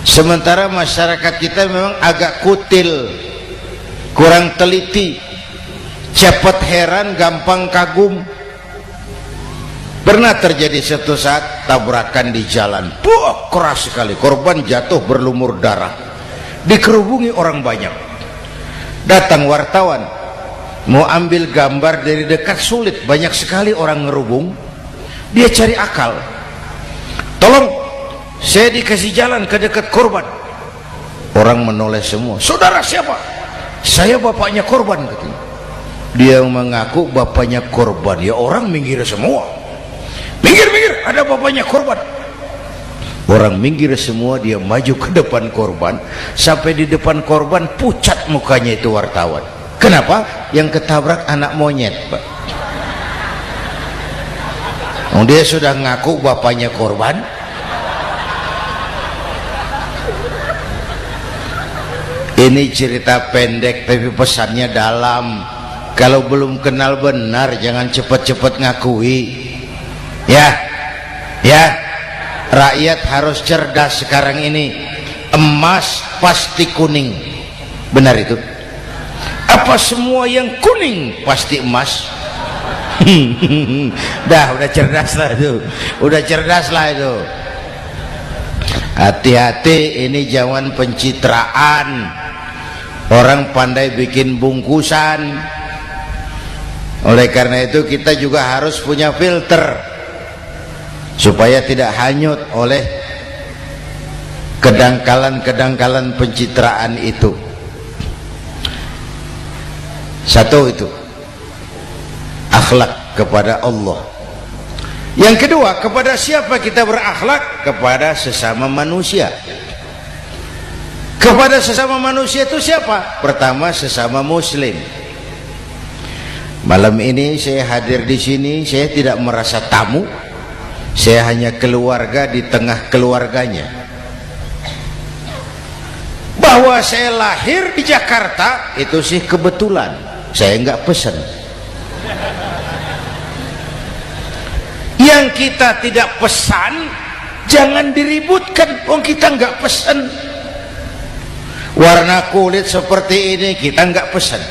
Sementara masyarakat kita memang agak kutil, kurang teliti, cepat heran, gampang kagum. Pernah terjadi suatu saat tabrakan di jalan, keras sekali, korban jatuh berlumur darah, dikerubungi orang banyak. Datang wartawan mau ambil gambar dari dekat, sulit, banyak sekali orang ngerubung. Dia cari akal, tolong saya dikasih jalan ke dekat korban. Orang menoleh semua. Saudara siapa? Saya bapaknya korban, katanya. Dia mengaku bapaknya korban. Ya orang minggir semua. Minggir, ada bapaknya korban. Orang minggir semua, dia maju ke depan korban. Sampai di depan korban pucat mukanya itu wartawan. Kenapa? Yang ketabrak anak monyet, Pak. Dia sudah ngaku bapaknya korban. Ini cerita pendek tapi pesannya dalam. Kalau belum kenal benar jangan cepat-cepat ngakui. Ya, rakyat harus cerdas sekarang ini. Emas pasti kuning. Benar itu? Apa semua yang kuning pasti emas? Udah cerdas lah itu. Udah cerdas lah itu. Hati-hati, ini zaman pencitraan. Orang pandai bikin bungkusan. Oleh karena itu kita juga harus punya filter supaya tidak hanyut oleh kedangkalan-kedangkalan pencitraan itu. Satu itu akhlak kepada Allah. Yang kedua, kepada siapa kita berakhlak? Kepada sesama manusia. Kepada sesama manusia itu siapa? Pertama, sesama muslim. Malam ini saya hadir di sini, saya tidak merasa tamu. Saya hanya keluarga di tengah keluarganya. Bahwa saya lahir di Jakarta itu sih kebetulan. Saya nggak pesan. Yang kita tidak pesan jangan diributkan. Kita nggak pesan. Warna kulit seperti ini kita nggak pesan.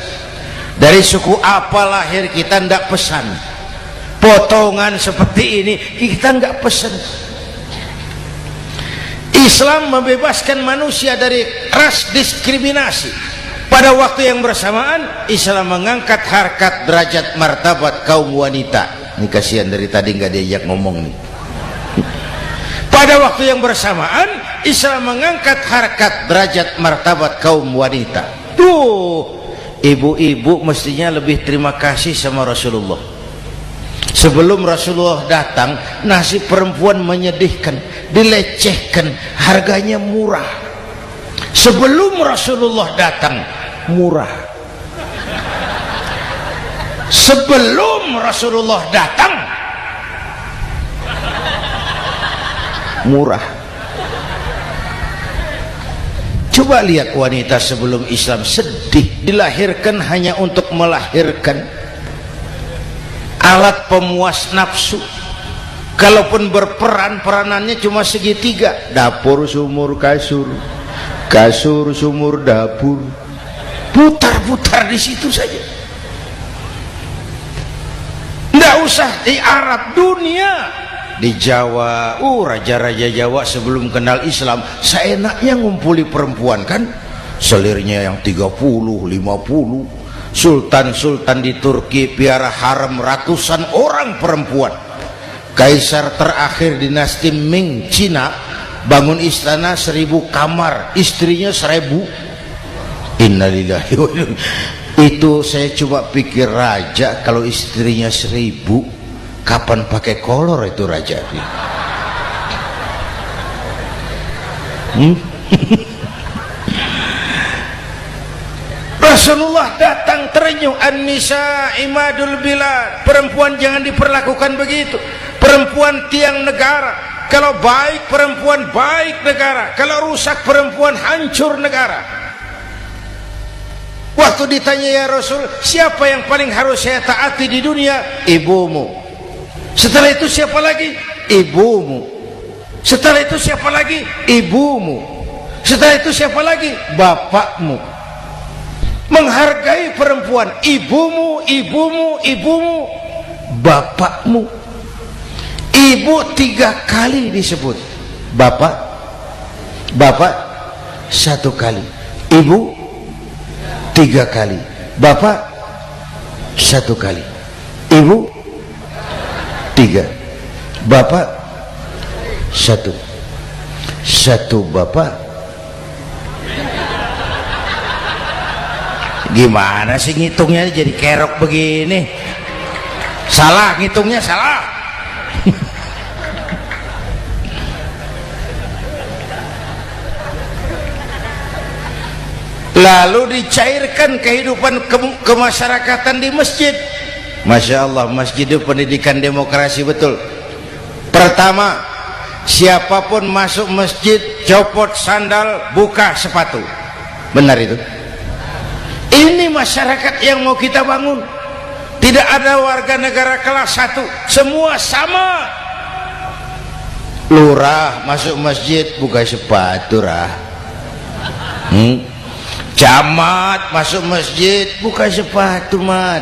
Dari suku apa lahir kita nggak pesan. Potongan seperti ini kita nggak pesan. Islam membebaskan manusia dari ras diskriminasi. Pada waktu yang bersamaan Islam mengangkat harkat, derajat, martabat kaum wanita. Ini kasihan dari tadi nggak diajak ngomong nih. Pada waktu yang bersamaan Islam mengangkat harkat, derajat, martabat kaum wanita. Tuh, ibu-ibu mestinya lebih terima kasih sama Rasulullah. Sebelum Rasulullah datang, nasib perempuan menyedihkan, dilecehkan, harganya murah. Sebelum Rasulullah datang, murah. Sebelum Rasulullah datang, murah. Coba lihat wanita sebelum Islam, sedih, dilahirkan hanya untuk melahirkan, alat pemuas nafsu. Kalaupun berperan, peranannya cuma segitiga, dapur sumur kasur, kasur sumur dapur, putar-putar di situ saja. Nggak usah di Arab, dunia. Di Jawa, raja-raja Jawa sebelum kenal Islam seenaknya ngumpuli perempuan kan, selirnya yang 30, 50. Sultan-sultan di Turki piara harem ratusan orang perempuan. Kaisar terakhir dinasti Ming Cina bangun istana 1000 kamar, istrinya 1000. Innalillahi wa inna. Itu saya coba pikir, raja kalau istrinya 1000, kapan pakai kolor itu raja? Rasulullah datang terenyuh, an-nisa imadul bilad. Perempuan jangan diperlakukan begitu. Perempuan tiang negara. Kalau baik perempuan, baik negara. Kalau rusak perempuan, hancur negara. Waktu ditanya, ya Rasul, siapa yang paling harus saya taati di dunia? Ibumu. Setelah itu siapa lagi? Ibumu. Setelah itu siapa lagi? Ibumu. Setelah itu siapa lagi? Bapakmu. Menghargai perempuan, ibumu, ibumu, ibumu, bapakmu. Ibu 3 kali disebut, bapak 1 kali, ibu 3 kali, bapak 1 kali, ibu 3, bapak 1, bapak. Gimana sih ngitungnya jadi kerok begini? Salah ngitungnya, salah. Lalu dicairkan kehidupan kemasyarakatan di masjid. Masya Allah, masjid itu pendidikan demokrasi betul. Pertama, siapapun masuk masjid copot sandal, buka sepatu. Benar itu? Ini masyarakat yang mau kita bangun. Tidak ada warga negara kelas 1, semua sama. Lurah masuk masjid buka sepatu, rah. Camat masuk masjid buka sepatu, mat.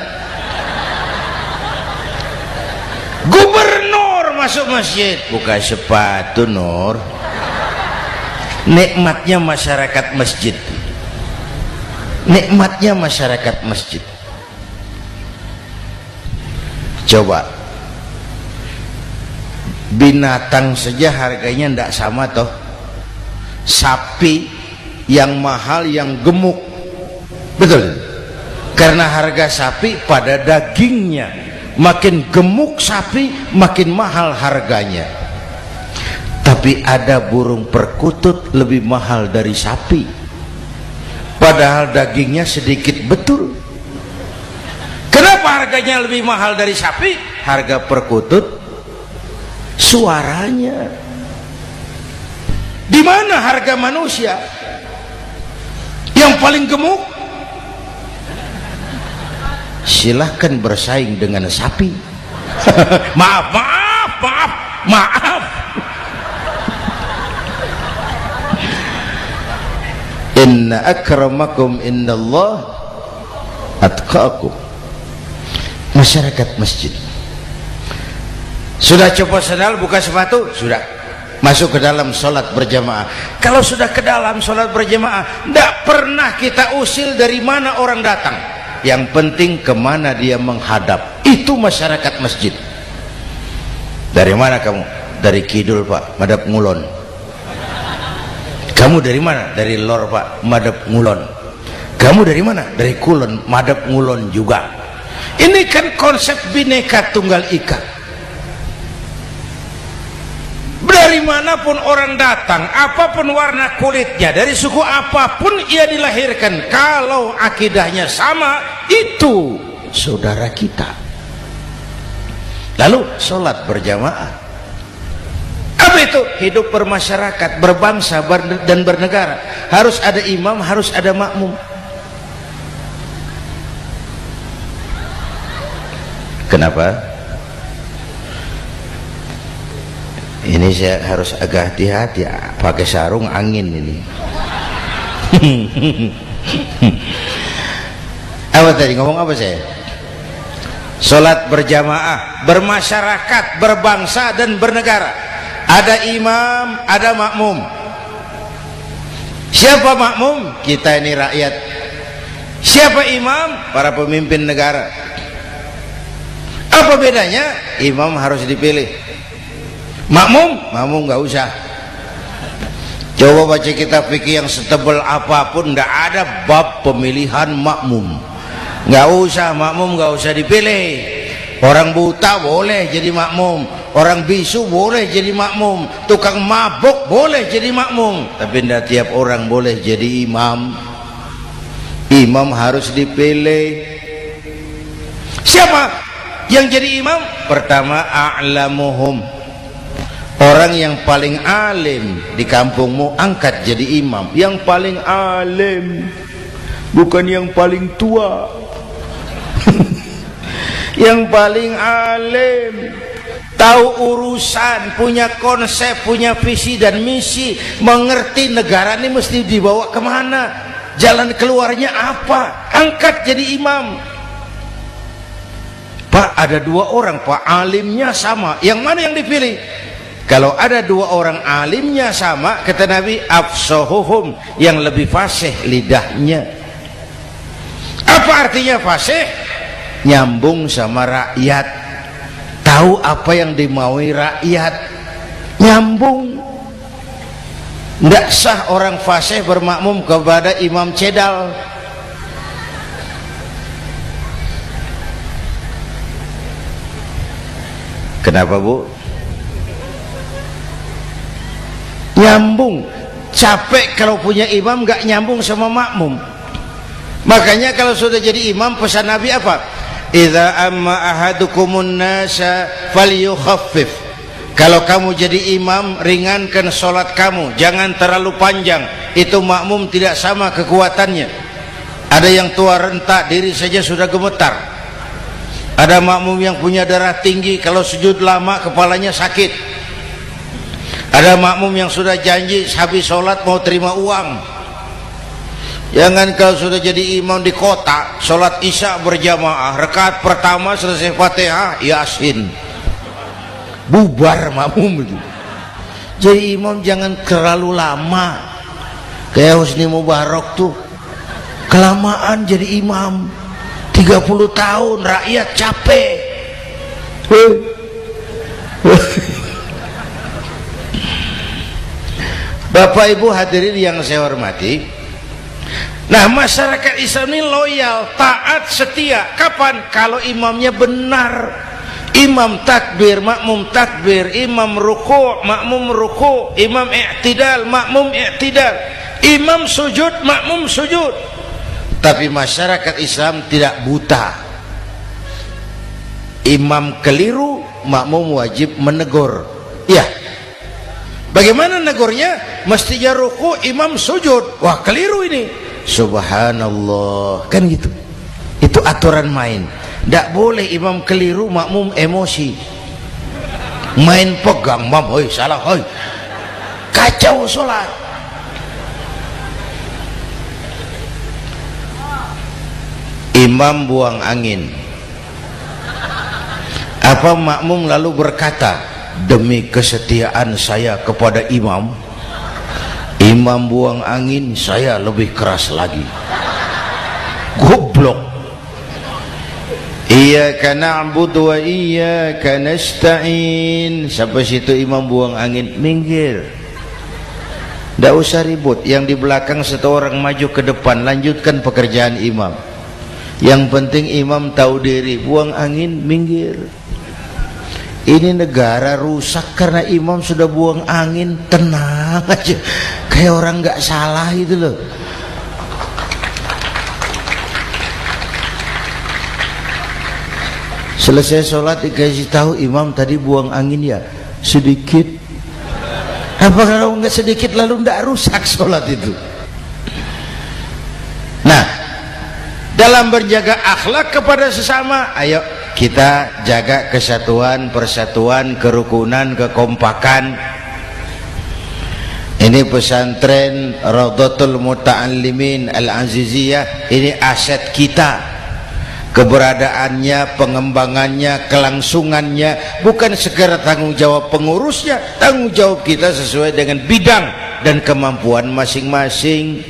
Gubernur masuk masjid buka sepatu, Nur. Nikmatnya masyarakat masjid. Nikmatnya masyarakat masjid. Coba binatang saja harganya tidak sama toh. Sapi yang mahal, yang gemuk, betul, karena harga sapi pada dagingnya. Makin gemuk sapi makin mahal harganya. Tapi ada burung perkutut lebih mahal dari sapi, padahal dagingnya sedikit, betul. Kenapa harganya lebih mahal dari sapi? Harga perkutut suaranya. Di mana harga manusia? Yang paling gemuk silahkan bersaing dengan sapi. maaf. Inna akramakum indallah atqakum. Masyarakat masjid sudah copot sandal, buka sepatu, sudah masuk ke dalam sholat berjamaah. Kalau sudah ke dalam sholat berjamaah, tidak pernah kita usil dari mana orang datang. Yang penting kemana dia menghadap. Itu masyarakat masjid. Dari mana kamu? Dari kidul, Pak, madhab ngulon. Kamu dari mana? Dari lor, Pak, madhab ngulon. Kamu dari mana? Dari kulon, madhab ngulon juga. Ini kan konsep Bhinneka Tunggal Ika. Dari manapun orang datang, apapun warna kulitnya, dari suku apapun ia dilahirkan, kalau akidahnya sama, itu saudara kita. Lalu sholat berjamaah, apa itu? Hidup bermasyarakat, berbangsa dan bernegara. Harus ada imam, harus ada makmum. Kenapa? Ini saya harus agak hati-hati, pakai sarung angin ini. Apa tadi, ngomong apa saya? Sholat berjamaah, bermasyarakat, berbangsa dan bernegara. Ada imam, ada makmum. Siapa makmum? Kita ini rakyat. Siapa imam? Para pemimpin negara. Apa bedanya? Imam harus dipilih, makmum nggak usah. Coba baca kitab fikih yang setebal apapun, nggak ada bab pemilihan makmum. Nggak usah, makmum nggak usah dipilih. Orang buta boleh jadi makmum, orang bisu boleh jadi makmum, tukang mabuk boleh jadi makmum, tapi tidak tiap orang boleh jadi imam. Imam harus dipilih. Siapa yang jadi imam? Pertama, a'lamuhum, orang yang paling alim di kampungmu, angkat jadi imam. Yang paling alim, bukan yang paling tua. Yang paling alim, tahu urusan, punya konsep, punya visi dan misi, mengerti negara ini mesti dibawa kemana, jalan keluarnya apa, angkat jadi imam. Pak, ada dua orang Pak, alimnya sama, yang mana yang dipilih? Kalau ada dua orang alimnya sama, kata Nabi, afsahuhum, yang lebih fasih lidahnya. Apa artinya fasih? Nyambung sama rakyat, tahu apa yang dimaui rakyat, nyambung. Tidak sah orang fasih bermakmum kepada imam cedal. Kenapa Bu? Nyambung. Capek kalau punya imam gak nyambung sama makmum. Makanya kalau sudah jadi imam, pesan Nabi apa? Idza amma ahadukumun nasa falyukhaffif. Kalau kamu jadi imam, ringankan solat kamu, jangan terlalu panjang. Itu makmum tidak sama kekuatannya. Ada yang tua renta, diri saja sudah gemetar. Ada makmum yang punya darah tinggi, kalau sujud lama kepalanya sakit. Ada makmum yang sudah janji habis solat mau terima uang. Jangan kalau sudah jadi imam di kota, sholat isya berjamaah, rakaat pertama selesai Fatihah, Yasin, bubar makmum itu. Jadi imam jangan terlalu lama. Kayak Husni Mubarak tuh, kelamaan jadi imam, 30 tahun, rakyat capek. Bapak Ibu hadirin yang saya hormati, nah masyarakat Islam ini loyal, taat, setia. Kapan? Kalau imamnya benar. Imam takbir, makmum takbir, imam ruku', makmum ruku', imam i'tidal, makmum i'tidal, imam sujud, makmum sujud. Tapi masyarakat Islam tidak buta. Imam keliru, makmum wajib menegur. Ya, bagaimana negurnya? Mestinya ruku', imam sujud. Wah, keliru ini. Subhanallah, kan gitu. Itu aturan main. Tidak boleh imam keliru, makmum emosi, main pegang, mam, hoi salah, hoi, kacau sholat. Imam buang angin, apa makmum lalu berkata, demi kesetiaan saya kepada imam, imam buang angin, saya lebih keras lagi. Goblok. Iyyaka na'budu wa iyyaka nasta'in. Sampai situ imam buang angin, minggir. Tidak usah ribut. Yang di belakang satu orang maju ke depan, lanjutkan pekerjaan imam. Yang penting imam tahu diri, buang angin, minggir. Ini negara rusak karena imam sudah buang angin. Tenang aja, kayak orang nggak salah itu loh. Selesai sholat dikasih tahu, imam tadi buang angin ya sedikit. Apa kalau nggak sedikit lalu nggak rusak sholat itu? Nah, dalam berjaga akhlak kepada sesama, ayo kita jaga kesatuan, persatuan, kerukunan, kekompakan. Ini pesantren Raudhatul Muta'allimin Al-Aziziyah, ini aset kita. Keberadaannya, pengembangannya, kelangsungannya, bukan sekedar tanggung jawab pengurusnya, tanggung jawab kita sesuai dengan bidang dan kemampuan masing-masing.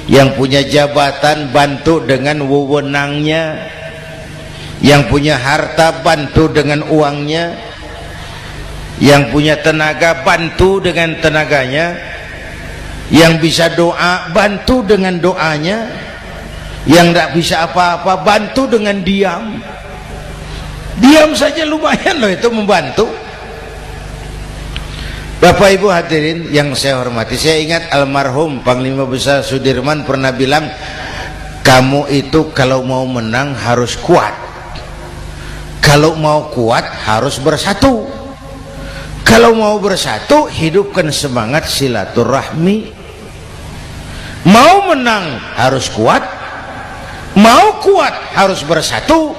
Yang punya jabatan bantu dengan wewenangnya, yang punya harta bantu dengan uangnya, yang punya tenaga bantu dengan tenaganya, yang bisa doa bantu dengan doanya, yang tidak bisa apa-apa bantu dengan diam. Diam saja lumayan loh itu membantu. Bapak Ibu hadirin yang saya hormati, saya ingat almarhum Panglima Besar Sudirman pernah bilang, kamu itu kalau mau menang harus kuat, kalau mau kuat harus bersatu, kalau mau bersatu hidupkan semangat silaturahmi. Mau menang harus kuat, mau kuat harus bersatu,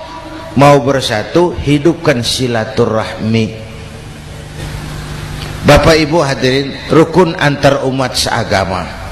mau bersatu hidupkan silaturahmi. Bapak Ibu hadirin, rukun antar umat seagama.